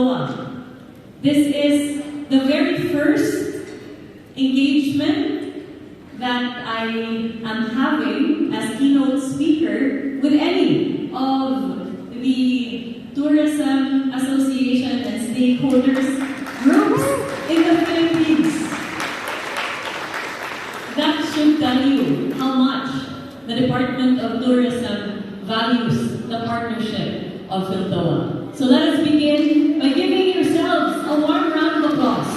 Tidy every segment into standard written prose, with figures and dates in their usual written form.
PHILTOA. This is the very first engagement that I am having as keynote speaker with any of the tourism association and stakeholders groups in the Philippines. That should tell you how much the Department of Tourism values the partnership of PHILTOA. So let us begin by giving yourselves a warm round of applause.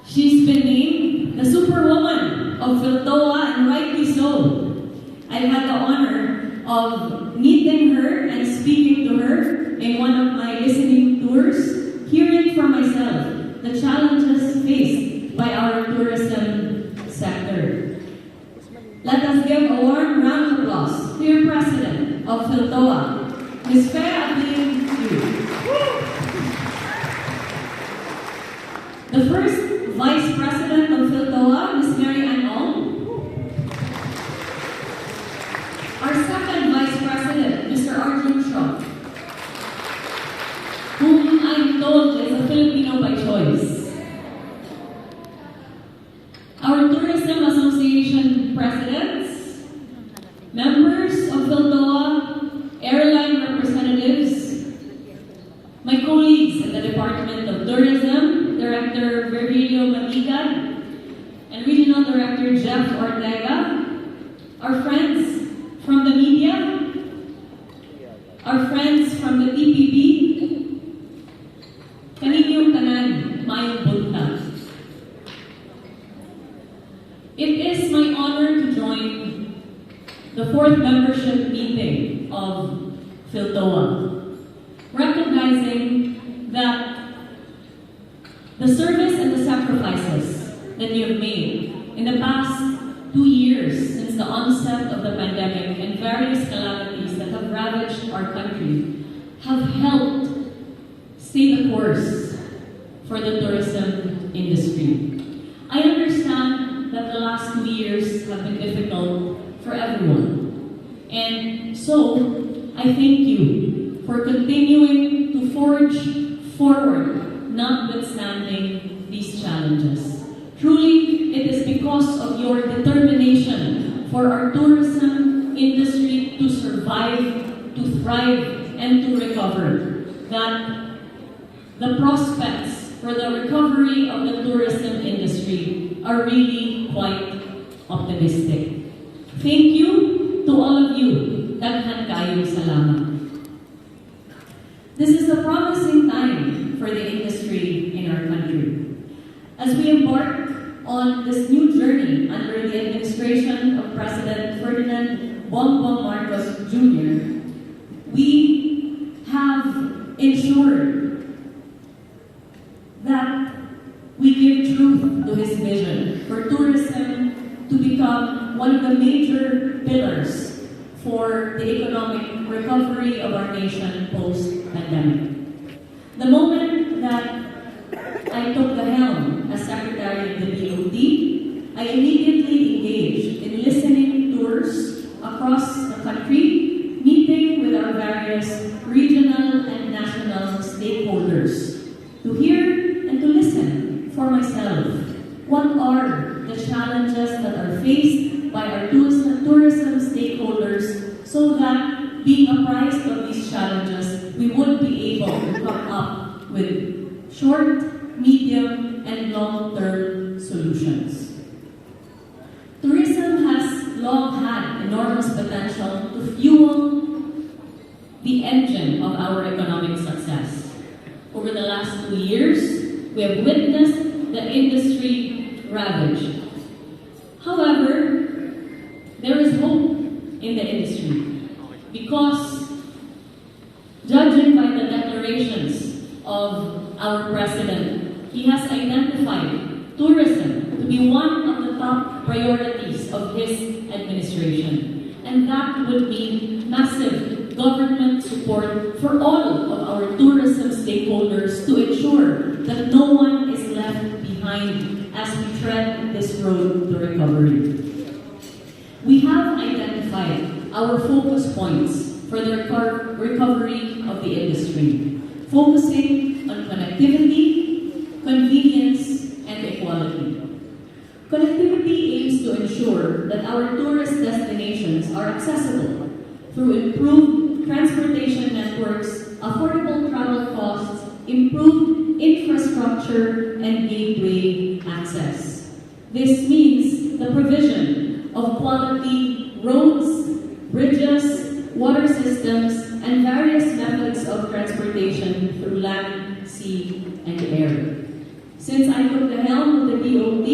She's been named the Superwoman of PHILTOA, and rightly so. I've had the honor of meeting her and speaking to her in one of my listening tours, hearing for myself the challenges faced by our tourism sector. Let us give a warm round of applause to your president of PHILTOA, Ms. Yu. The first vice president of PHILTOA, Ms. Mary Ann Ong. Our second vice president, Mr. Arjun Shaw, whom I'm told is a Filipino by choice. Our tourism association presidents, members of PHILTOA, airline representatives, my colleagues in the Department of Tourism, Director Virgilio Matigan, and Regional Director Jeff Ortega, our friends from the media, our friends from the TPB, kaninyong tanan, mayong bunta. It is my honor to join the fourth membership meeting of PHILTOA, recognizing that the service and the sacrifices that you have made in the past 2 years since the onset of the pandemic and various calamities that have ravaged our country have helped stay the course for the tourism industry. I understand that the last 2 years have been difficult for everyone. And so, I thank you for continuing to forge forward notwithstanding these challenges. Truly, it is because of your determination for our tourism industry to survive, to thrive, and to recover that the prospects for the recovery of the tourism industry are really quite optimistic. Thank you to all of you. Daghan kayong salamat. This is a promising time for the industry in our country. As we embark on this new journey under the administration of President Ferdinand Bongbong Marcos Jr., we have ensured that we give truth to his vision for tourism to become one of the major pillars for the economic recovery of our nation post-pandemic. The moment that I took the helm as Secretary of the DOT, I immediately engaged in listening tours across the country, meeting with our various regional and national stakeholders to hear and to listen for myself. What are the challenges that are faced by our tourism stakeholders so that, being apprised of these challenges, we would be able to come up with short, medium, and long-term solutions. Tourism has long had enormous potential to fuel the engine of our economic success. Over the last 2 years, we have witnessed the industry ravaged. However, there is hope in the industry because, judging by the declarations of our president, he has identified tourism to be one of the top priorities of his administration. And that would mean massive government support for all of our tourism stakeholders to ensure that no one is left behind as we tread this road to recovery. We have identified our focus points for the recovery of the industry, focusing on connectivity, convenience, and equality. Connectivity aims to ensure that our tourist destinations are accessible through improved transportation networks, affordable travel costs, improved infrastructure, and gateway access. This means the provision of quality roads, bridges, water systems, and various methods of transportation through land, sea, and air. Since I took the helm of the DOT,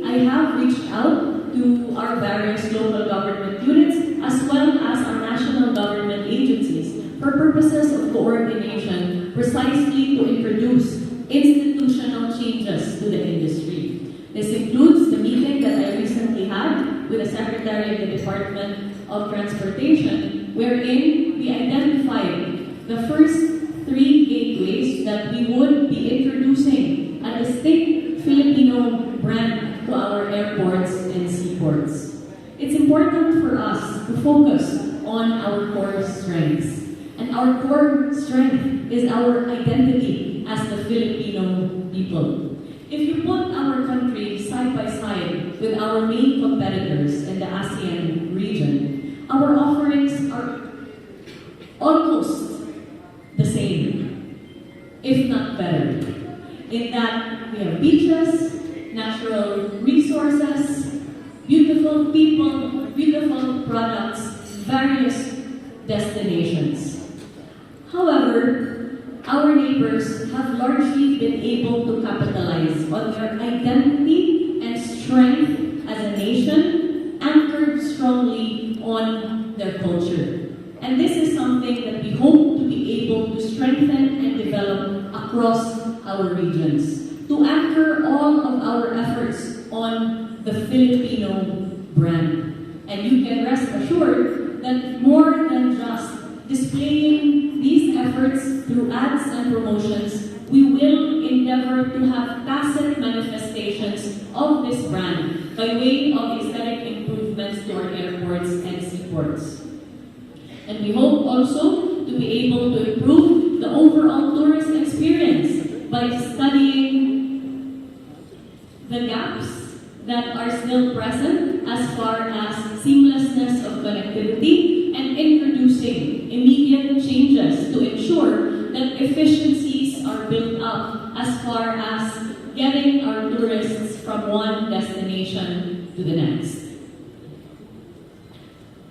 I have reached out to our various local government units as well as our national government agencies for purposes of coordination, precisely to introduce institutional changes to the industry. This includes the meeting that I recently had with the Secretary of the Department of Transportation, wherein we identified the first 3 gateways that we would be introducing a distinct Filipino brand to our airports and seaports. It's important for us to focus on our core strengths. And our core strength is our identity as the Filipino people. If you put our country side by side with our main competitors in the ASEAN region, our offerings are almost the same, if not better. In that we have beaches, natural resources, beautiful people, beautiful products, various destinations. However, our neighbors have largely been able to capitalize on their identity and strength as a nation, anchored strongly on their culture. And this is something that we hope to be able to strengthen and develop across our regions, to anchor all of our efforts on the Filipino brand. And you can rest assured that more than just displaying these efforts through ads and promotions, we will endeavor to have tacit manifestations of this brand by way of aesthetic improvements to our airports and seaports. And we hope also to be able to improve the overall tourist experience by studying the gaps that are still present as far as seamlessness of connectivity and introducing immediate changes to ensure that efficiencies are built up as far as getting our tourists from one destination to the next.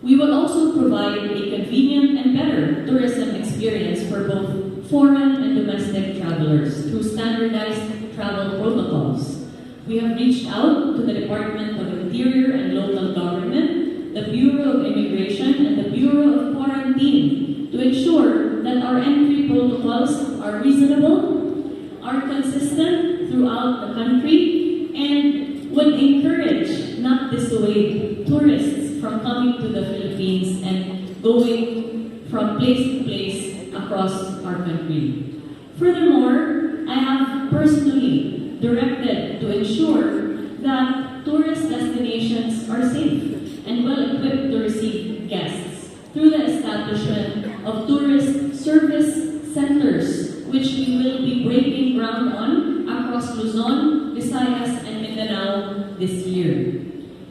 We will also provide a convenient and better tourism experience for both foreign and domestic travelers through standardized travel protocols. We have reached out to the Department of Interior and Local Government, the Bureau of Immigration, and the Bureau of Quarantine to ensure that our entry protocols are reasonable, are consistent throughout the country, and would encourage, not dissuade, tourists from coming to the Philippines and going from place to place across our country. Furthermore, I have personally directed to ensure that tourist destinations are safe and well equipped to receive guests through the establishment of tourist service centers, which we will be breaking ground on across Luzon, Visayas, and Mindanao this year.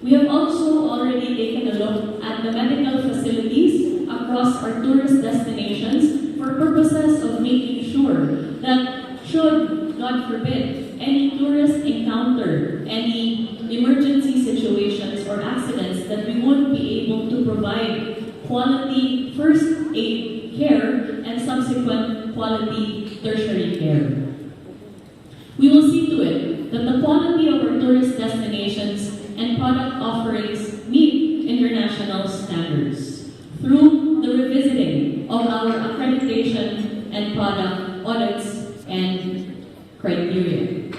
We have also already taken a look at the medical facilities across our tourist destinations for purposes of making sure that should, God forbid, any tourist encounter any emergency situations or accidents, that we would be able to provide quality first aid care and subsequent quality tertiary care. We will see to it that the quality of our tourist destinations and product offerings meet international standards through the revisiting of our accreditation and product audits and criteria.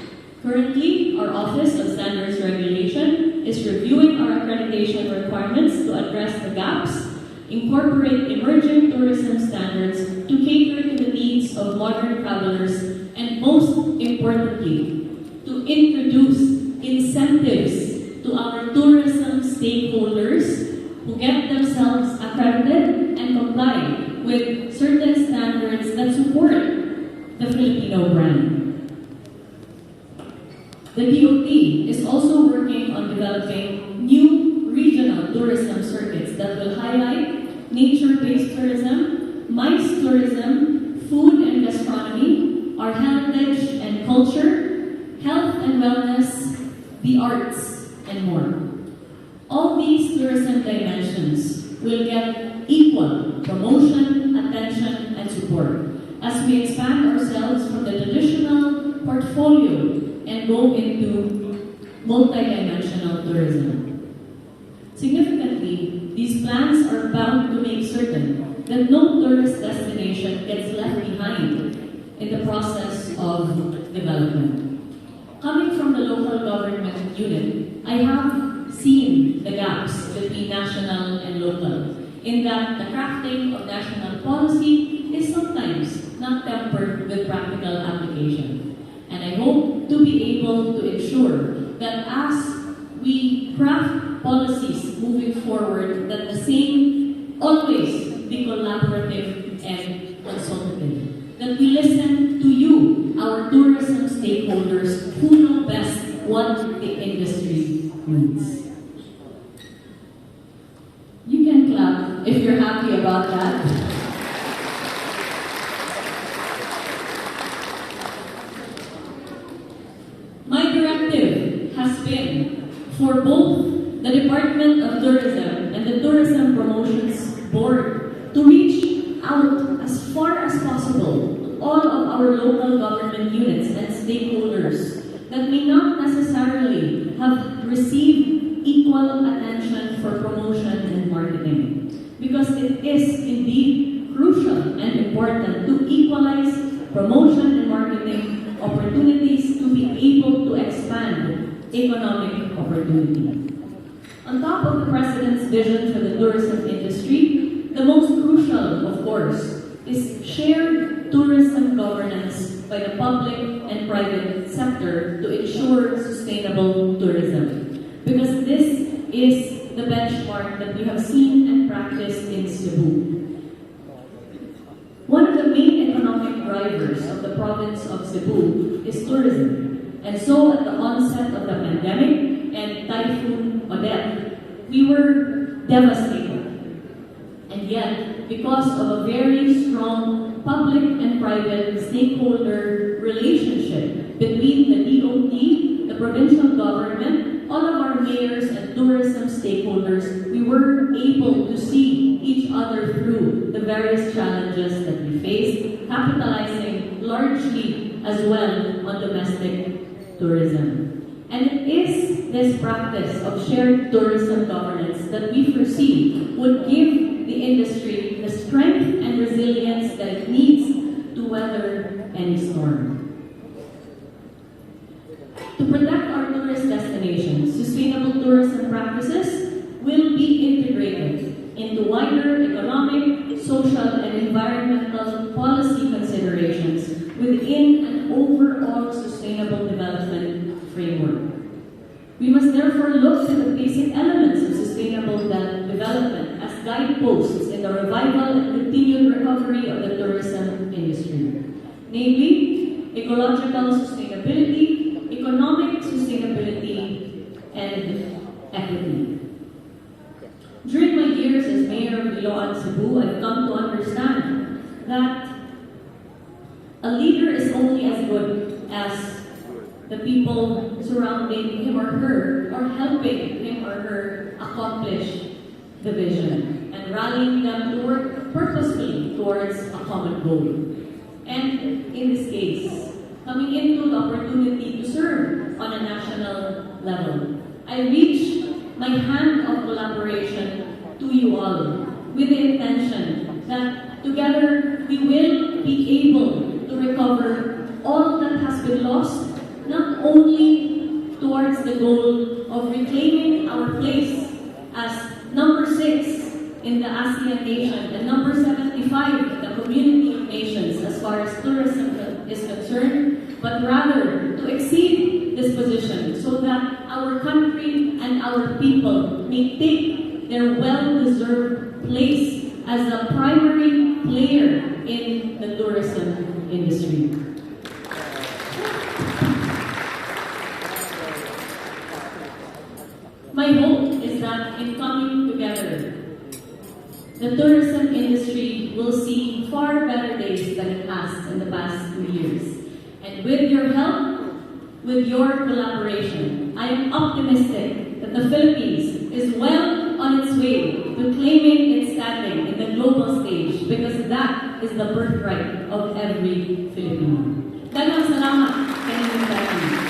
Currently, our Office of Standards Regulation is reviewing our accreditation requirements to address the gaps, incorporate emerging tourism standards to cater to the needs of modern travelers, and most importantly, to introduce incentives to our tourism stakeholders who get themselves accredited comply with certain standards that support the Filipino brand. The DOT is also working on developing new regional tourism circuits that will highlight nature-based tourism, MICE tourism, food and gastronomy, our heritage and culture, health and wellness, the arts, and more. All these tourism dimensions will get equal promotion, attention, and support as we expand ourselves from the traditional portfolio and go into multidimensional tourism. Significantly, these plans are bound to make certain that no tourist destination gets left behind in the process of development. Coming from the local government unit, I have seen the gaps between national and local, in that the crafting of national policy is sometimes not tempered with practical application. And I hope to be able to ensure that as we craft policies moving forward, that the same always be collaborative and consultative. That we listen to you, our tourism stakeholders, who know best what the industry needs. You can clap if you're happy about that. My directive has been for both the Department of Tourism and the Tourism Promotions Board to reach out as far as possible to all of our local government units and stakeholders that may not necessarily have received equal attention for promotion and marketing. Because it is indeed crucial and important to equalize promotion and marketing opportunities to be able to expand economic opportunity. On top of the President's vision for the tourism industry, the most crucial, of course, is shared tourism governance by the public and private sector to ensure sustainable tourism. Because this is the benchmark that we have seen and practiced in Cebu. One of the main economic drivers of the province of Cebu is tourism. And so at the onset of the pandemic and Typhoon Odette, we were devastated. And yet, because of a very strong public and private stakeholder relationship between the DOT, the provincial government, all of our mayors and tourism stakeholders, we were able to see each other through the various challenges that we faced, capitalizing largely as well on domestic tourism. And it is this practice of shared tourism governance that we foresee would give the industry the strength and resilience that it needs to weather any storm. To protect our tourist destinations, sustainable tourism practices will be integrated into wider economic, social, and environmental policy considerations within an overall sustainable development framework. We must therefore look to the basic elements of sustainable development as guideposts in the revival and continued recovery of the tourism industry. Namely, ecological sustainability, economic sustainability, and equity. During my years as mayor of Iloan, Cebu, I've come to understand that a leader is only as good as the people surrounding him or her or helping him or her accomplish the vision and rallying them to work purposefully towards a common goal. And in this case, coming into the opportunity to serve on a national level, I reach my hand of collaboration to you all with the intention that together we will be able to recover all that has been lost, not only towards the goal of reclaiming our place as number 6 in the ASEAN nation and number 75 in the community of nations as far as tourism is concerned, but rather to exceed this position so that our country and our people may take their well-deserved place as the primary player in the tourism industry. My hope is that in coming together, the tourism industry will see far better days than it has in the past 2 years. And with your help, with your collaboration, I am optimistic that the Philippines is well on its way to claiming its standing in the global stage, because that is the birthright of every Filipino. Daghang salamat, Kennedy.